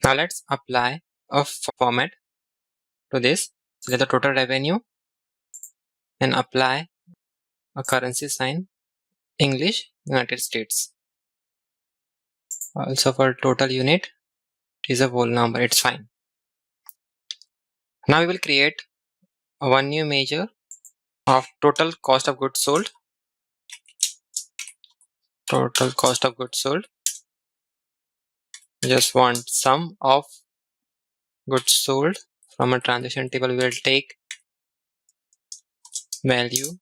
Now let's apply a format to this. Select the total revenue and apply a currency sign, English, United States. Also for total unit, it is a whole number, it's fine. Now we will create one new measure of total cost of goods sold. Total cost of goods sold. Just want sum of goods sold. From a transaction table, we will take value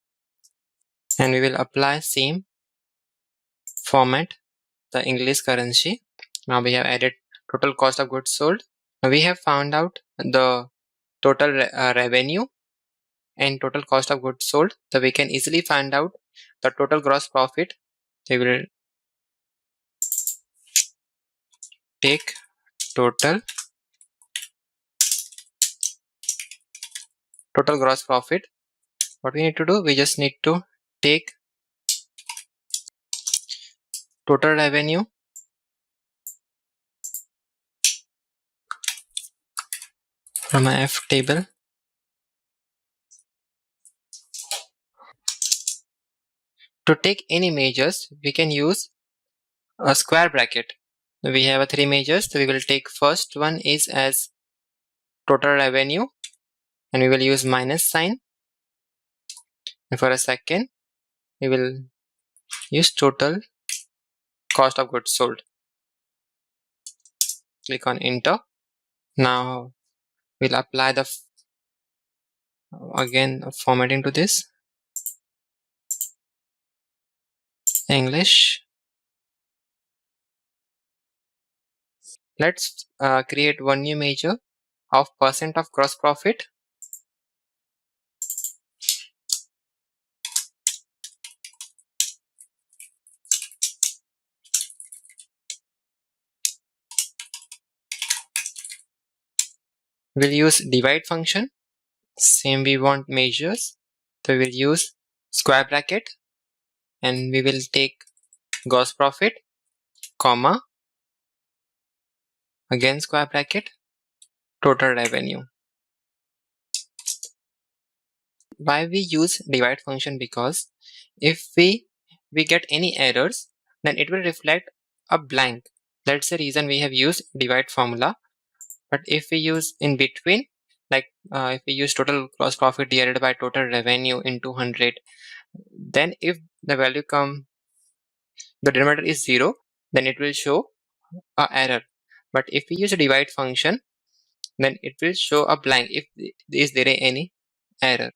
and we will apply same format, the English currency. Now we have added total cost of goods sold. Now we have found out the total revenue and total cost of goods sold. So we can easily find out the total gross profit. We will take total gross profit. What we need to do, we just need to take total revenue from a F table. To take any measures, we can use a square bracket. We have 3 measures. So we will take first one is as total revenue and we will use minus sign. And for a second, we will use total cost of goods sold. Click on enter. Now we'll apply the formatting to this. English. Let's create one new measure of percent of gross profit. We'll use divide function. Same we want measures. So we'll use square bracket and we will take gross profit, comma, again square bracket, total revenue. Why we use divide function? Because if we get any errors, then it will reflect a blank. That's the reason we have used divide formula. But if we use in between, like if we use total gross profit divided by total revenue into 100, then if the value the denominator is 0, then it will show a error. But if we use a divide function, then it will show a blank if is there any error.